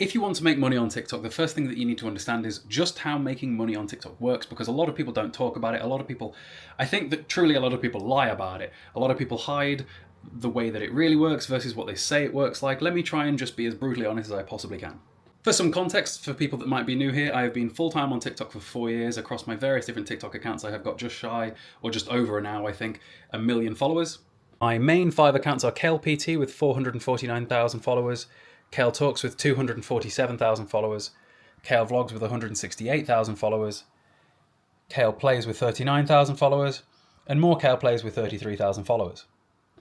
If you want to make money on TikTok, the first thing that you need to understand is just how making money on TikTok works, because a lot of people don't talk about it. I think that truly a lot of people lie about it. A lot of people hide the way that it really works versus what they say it works like. Let me try and just be as brutally honest as I possibly can. For some context, for people that might be new here, I have been full-time on TikTok for 4 years. Across my various different TikTok accounts, I have got just shy, or just over now, I think, 1 million followers. My main 5 accounts are Cayle PT with 449,000 followers, Cayle Talks with 247,000 followers, Cayle Vlogs with 168,000 followers, Cayle Plays with 39,000 followers, and more Cayle Plays with 33,000 followers.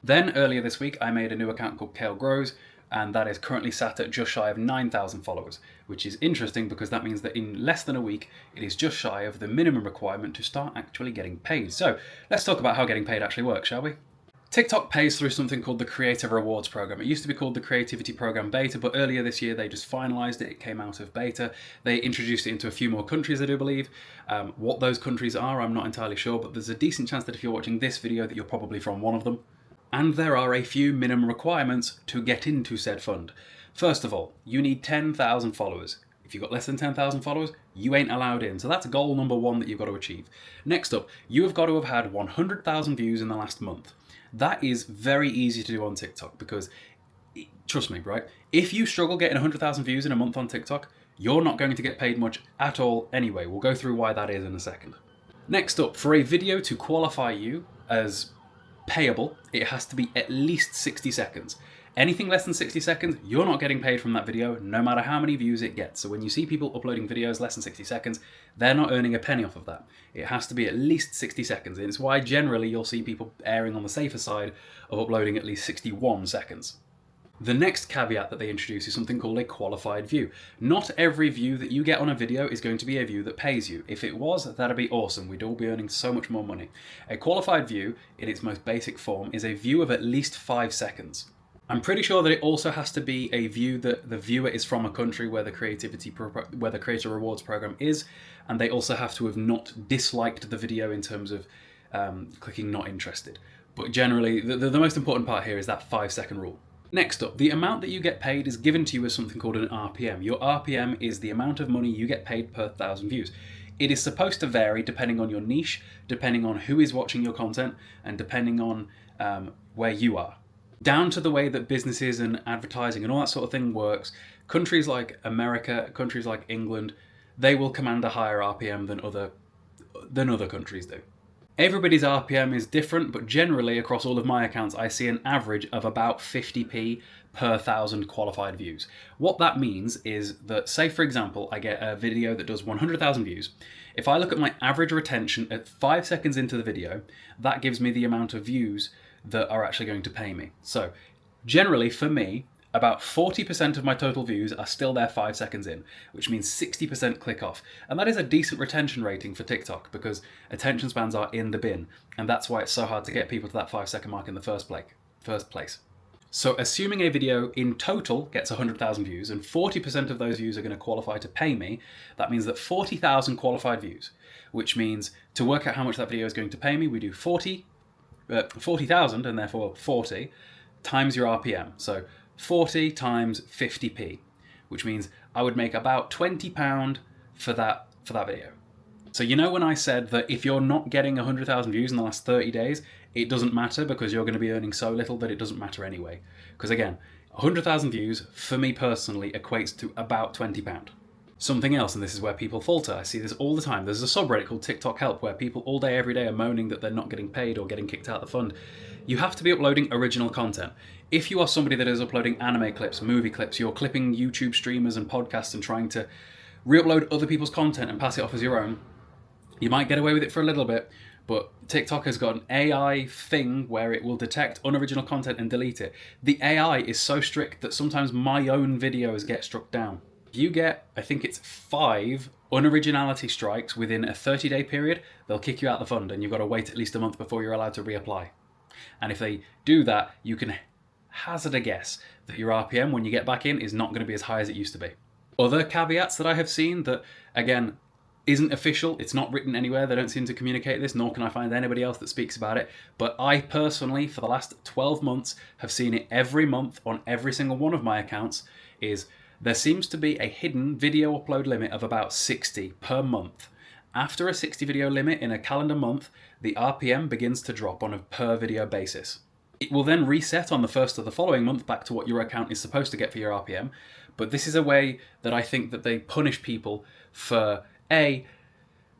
Then, earlier this week, I made a new account called Cayle Grows, and that is currently sat at just shy of 9,000 followers, which is interesting because that means that in less than a week, it is just shy of the minimum requirement to start actually getting paid. So, let's talk about how getting paid actually works, shall we? TikTok pays through something called the Creator Rewards Program. It used to be called the Creativity Program Beta, but earlier this year they just finalized it. It came out of beta. They introduced it into a few more countries, I do believe. What those countries are, I'm not entirely sure, but there's a decent chance that if you're watching this video that you're probably from one of them. And there are a few minimum requirements to get into said fund. First of all, you need 10,000 followers. If you've got less than 10,000 followers, you ain't allowed in. So that's goal number 1 that you've got to achieve. Next up, you have got to have had 100,000 views in the last month. That is very easy to do on TikTok because, trust me, right? If you struggle getting 100,000 views in a month on TikTok, you're not going to get paid much at all anyway. We'll go through why that is in a second. Next up, for a video to qualify you as payable, it has to be at least 60 seconds. Anything less than 60 seconds, you're not getting paid from that video, no matter how many views it gets. So when you see people uploading videos less than 60 seconds, they're not earning a penny off of that. It has to be at least 60 seconds. And it's why generally you'll see people erring on the safer side of uploading at least 61 seconds. The next caveat that they introduce is something called a qualified view. Not every view that you get on a video is going to be a view that pays you. If it was, that'd be awesome. We'd all be earning so much more money. A qualified view, in its most basic form, is a view of at least 5 seconds. I'm pretty sure that it also has to be a view that the viewer is from a country where the Creator Rewards Program is, and they also have to have not disliked the video in terms of clicking not interested. But generally, the most important part here is that 5-second rule. Next up, the amount that you get paid is given to you as something called an RPM. Your RPM is the amount of money you get paid per 1,000 views. It is supposed to vary depending on your niche, depending on who is watching your content, and depending on where you are. Down to the way that businesses and advertising and all that sort of thing works, countries like America, countries like England, they will command a higher RPM than other countries do. Everybody's RPM is different, but generally across all of my accounts, I see an average of about 50p per 1,000 qualified views. What that means is that, say for example, I get a video that does 100,000 views. If I look at my average retention at 5 seconds into the video, that gives me the amount of views that are actually going to pay me. So generally for me, about 40% of my total views are still there 5 seconds in, which means 60% click off. And that is a decent retention rating for TikTok because attention spans are in the bin. And that's why it's so hard to get people to that 5-second mark in the first place. So assuming a video in total gets 100,000 views and 40% of those views are going to qualify to pay me, that means that 40,000 qualified views, which means to work out how much that video is going to pay me, we do 40,000 and therefore 40 times your RPM. So 40 times 50p, which means I would make about £20 for that video. So you know when I said that if you're not getting 100,000 views in the last 30 days, it doesn't matter because you're going to be earning so little that it doesn't matter anyway. Because again, 100,000 views for me personally equates to about £20. Something else, and this is where people falter, I see this all the time. There's a subreddit called TikTok Help where people all day every day are moaning that they're not getting paid or getting kicked out of the fund. You have to be uploading original content. If you are somebody that is uploading anime clips, movie clips, you're clipping YouTube streamers and podcasts and trying to re-upload other people's content and pass it off as your own, you might get away with it for a little bit, but TikTok has got an AI thing where it will detect unoriginal content and delete it. The AI is so strict that sometimes my own videos get struck down. You get, I think it's 5 unoriginality strikes within a 30-day period, they'll kick you out the fund and you've got to wait at least a month before you're allowed to reapply. And if they do that, you can hazard a guess that your RPM when you get back in is not going to be as high as it used to be. Other caveats that I have seen that, again, isn't official, it's not written anywhere, they don't seem to communicate this, nor can I find anybody else that speaks about it, but I personally, for the last 12 months, have seen it every month on every single one of my accounts, is there seems to be a hidden video upload limit of about 60 per month. After a 60 video limit in a calendar month, the RPM begins to drop on a per video basis. It will then reset on the first of the following month back to what your account is supposed to get for your RPM, but this is a way that I think that they punish people for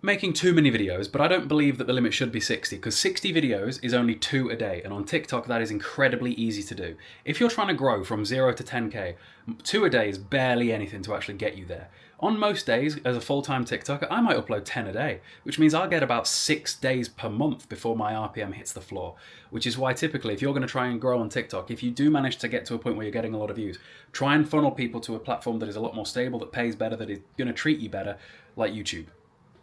making too many videos, but I don't believe that the limit should be 60, because 60 videos is only 2 a day, and on TikTok that is incredibly easy to do. If you're trying to grow from 0 to 10k, 2 a day is barely anything to actually get you there. On most days, as a full-time TikToker, I might upload 10 a day, which means I'll get about 6 days per month before my RPM hits the floor, which is why typically if you're going to try and grow on TikTok, if you do manage to get to a point where you're getting a lot of views, try and funnel people to a platform that is a lot more stable, that pays better, that is going to treat you better, like YouTube.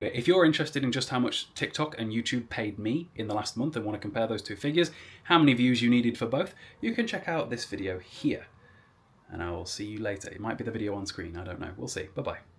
If you're interested in just how much TikTok and YouTube paid me in the last month and want to compare those two figures, how many views you needed for both, you can check out this video here. And I will see you later. It might be the video on screen, I don't know. We'll see. Bye-bye.